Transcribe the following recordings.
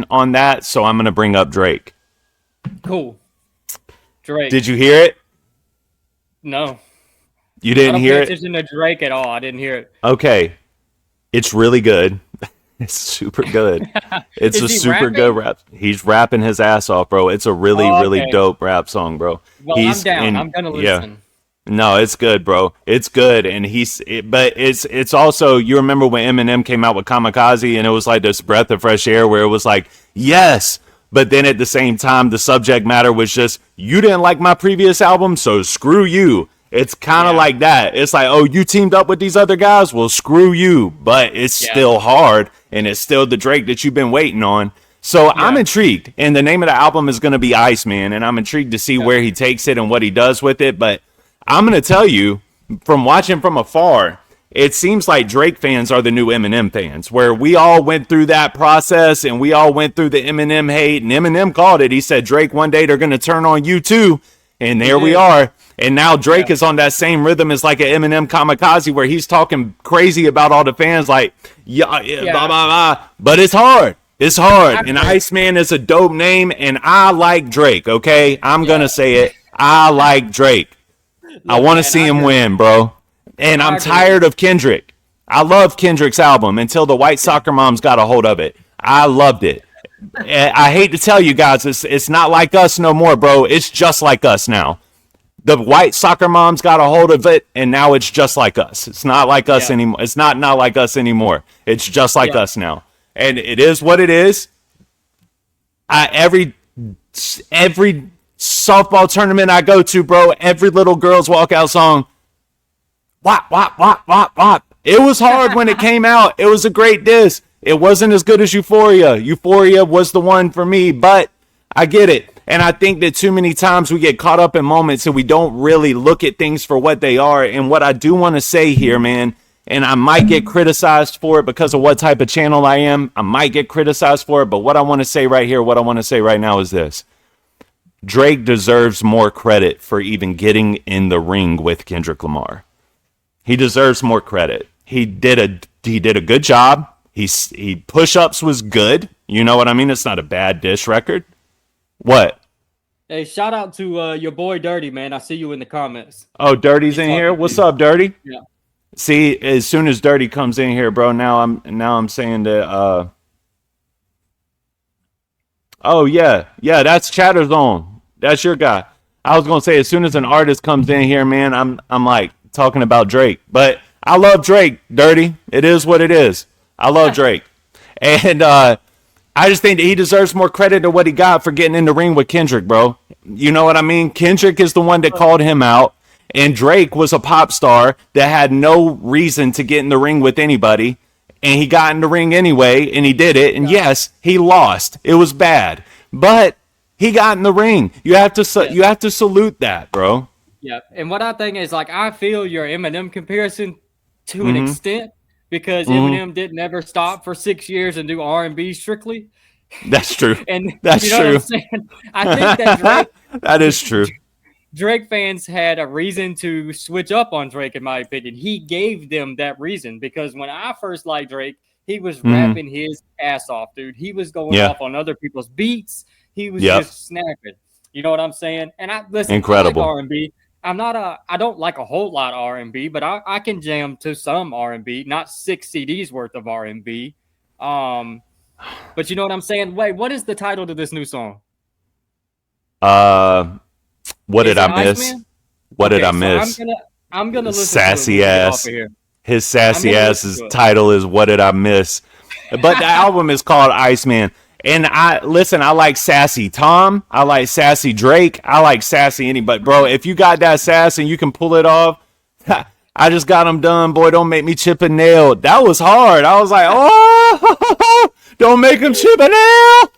on that, so I'm going to bring up Drake. Cool. Drake. Did you hear it? No. You didn't hear it? I don't pay attention to Drake at all. I didn't hear it. Okay. It's really good. It's super good. It's a super good rap. He's rapping his ass off, bro. It's a really dope rap song, bro. Well, I'm down. I'm gonna listen. Yeah. No, it's good, bro. It's good, and but it's also, you remember when Eminem came out with Kamikaze, and it was like this breath of fresh air where it was like, yes, but then at the same time the subject matter was just, you didn't like my previous album, so screw you. It's kind of like that. It's like, oh, you teamed up with these other guys? Well, screw you. But it's still hard, and it's still the Drake that you've been waiting on. So I'm intrigued. And the name of the album is going to be ICEMAN, and I'm intrigued to see where he takes it and what he does with it. But I'm going to tell you, from watching from afar, it seems like Drake fans are the new Eminem fans, where we all went through that process, and we all went through the Eminem hate, and Eminem called it. He said, Drake, one day they're going to turn on you too. And there we are. And now Drake is on that same rhythm as like an Eminem Kamikaze, where he's talking crazy about all the fans, like, blah, blah, blah. But it's hard. It's hard. And Iceman is a dope name, and I like Drake, okay? I'm going to say it. I like Drake. I want to see him win, bro. And I'm tired of Kendrick. I love Kendrick's album until the white soccer moms got a hold of it. I loved it. I hate to tell you guys, it's not like us no more, bro. It's just like us now. The white soccer moms got a hold of it, and now it's just like us. It's not like us anymore. It's not like us anymore. It's just like us now. And it is what it is. Every softball tournament I go to, bro, every little girl's walkout song, wop, wop, wop, wop, wop. It was hard when it came out. It was a great diss. It wasn't as good as Euphoria. Euphoria was the one for me, but I get it. And I think that too many times we get caught up in moments and we don't really look at things for what they are. And what I do want to say here, man, and I might get criticized for it because of what type of channel I am. I might get criticized for it. But what I want to say right here, what I want to say right now is this. Drake deserves more credit for even getting in the ring with Kendrick Lamar. He deserves more credit. He did a good job. He push-ups was good. You know what I mean? It's not a bad diss record. What? Hey, shout out to your boy Dirty, man. I see you in the comments. Oh, Dirty's in here. What's up, Dirty? Yeah. See, as soon as Dirty comes in here, bro, now I'm saying that. Oh yeah, that's Chatterzone. That's your guy. I was gonna say, as soon as an artist comes in here, man, I'm like talking about Drake. But I love Drake, Dirty. It is what it is. I love Drake, and I just think that he deserves more credit to what he got for getting in the ring with Kendrick, bro. You know what I mean? Kendrick is the one that called him out, and Drake was a pop star that had no reason to get in the ring with anybody, and he got in the ring anyway, and he did it, and yes, he lost. It was bad, but he got in the ring. You have to salute that, bro. Yeah, and what I think is, like, I feel your Eminem comparison to an extent, because Eminem didn't ever stop for 6 years and do R&B strictly. That's true. And that's true. What I'm saying? I think that Drake, that is true. Drake fans had a reason to switch up on Drake, in my opinion. He gave them that reason, because when I first liked Drake, he was rapping his ass off, dude. He was going off on other people's beats. He was just snapping. You know what I'm saying? And I listen. Incredible. I like R&B. I don't like a whole lot of R&B, but I can jam to some R&B, not 6 CDs worth of R&B. But you know what I'm saying? Wait, what is the title to this new song? What did I miss? Iceman? What did I miss? I'm gonna listen sassy to it ass. off of here. His sassy ass's title is What Did I Miss? But the album is called Iceman. And I like sassy Tom. I like sassy Drake. I like sassy anybody. Bro, if you got that sass and you can pull it off, I just got them done. Boy, don't make me chip a nail. That was hard. I was like, oh, don't make him chip a nail.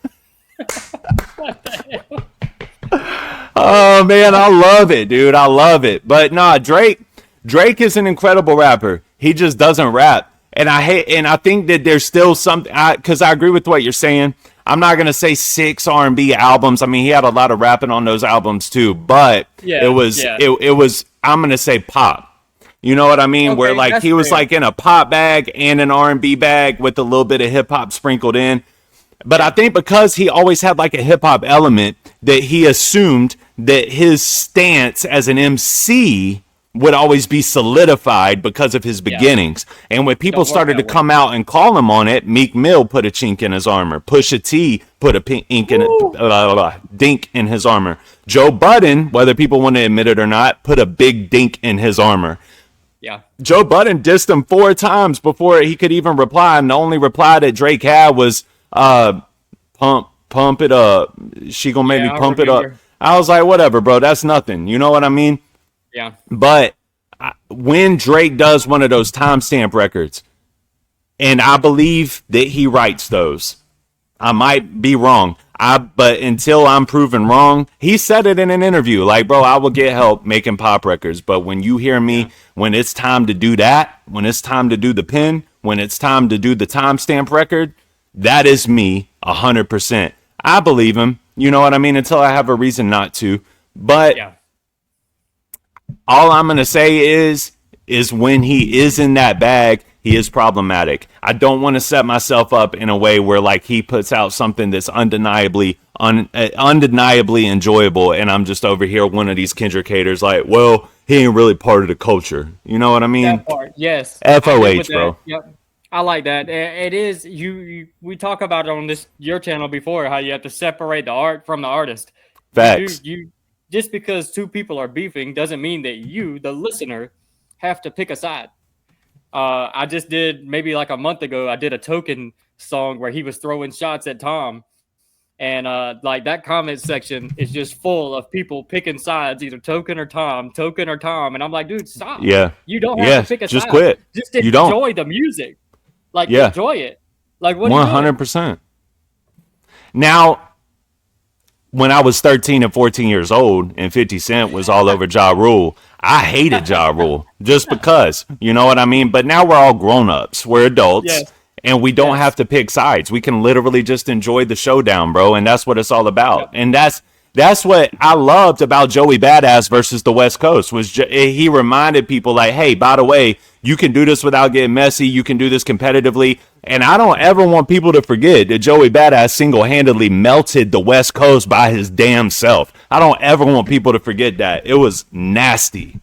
Oh, man, I love it, dude. I love it. But nah, Drake is an incredible rapper. He just doesn't rap. And I think that there's still something, because I agree with what you're saying. I'm not gonna say 6 R&B albums. I mean, he had a lot of rapping on those albums too, but it was I'm gonna say pop. You know what I mean? Okay, where like he was like in a pop bag and an R&B bag with a little bit of hip hop sprinkled in. But I think because he always had like a hip hop element, that he assumed that his stance as an MC would always be solidified because of his beginnings. And when people started to come out and call him on it, Meek Mill put a chink in his armor. Pusha T put a dink in his armor. Joe Budden, whether people want to admit it or not, put a big dink in his armor. Yeah. Joe Budden dissed him 4 times before he could even reply, and the only reply that Drake had was pump it up. She gonna make me pump it up. I was like, whatever, bro, that's nothing. You know what I mean? Yeah. But when Drake does one of those timestamp records, and I believe that he writes those, I might be wrong. But until I'm proven wrong, he said it in an interview. Like, bro, I will get help making pop records. But when you hear me, when it's time to do that, when it's time to do the pen, when it's time to do the timestamp record, that is me 100%. I believe him. You know what I mean? Until I have a reason not to. But all I'm going to say is when he is in that bag, he is problematic. I don't want to set myself up in a way where like he puts out something that's undeniably enjoyable, and I'm just over here one of these Kendrick haters like, well, he ain't really part of the culture. You know what I mean? That part, yes. FOH, bro. Yep. I like that. It is we talk about it on your channel before, how you have to separate the art from the artist. Facts. You just because 2 people are beefing doesn't mean that you, the listener, have to pick a side. I just did maybe like a month ago, I did a Token song where he was throwing shots at Tom. And like that comment section is just full of people picking sides, either Token or Tom. And I'm like, dude, stop. Yeah. You don't have to pick a side. Just quit. Just enjoy the music. Like, enjoy it. Like, what 100%. Now, when I was 13 and 14 years old and 50 Cent was all over Ja Rule, I hated Ja Rule just because, you know what I mean? But now we're all grown-ups. We're adults. And we don't have to pick sides. We can literally just enjoy the showdown, bro. And that's what it's all about. And that's what I loved about Joey Badass versus the West Coast was he reminded people like, hey, by the way, you can do this without getting messy. You can do this competitively. And I don't ever want people to forget that Joey Badass single-handedly melted the West Coast by his damn self. I don't ever want people to forget that. It was nasty.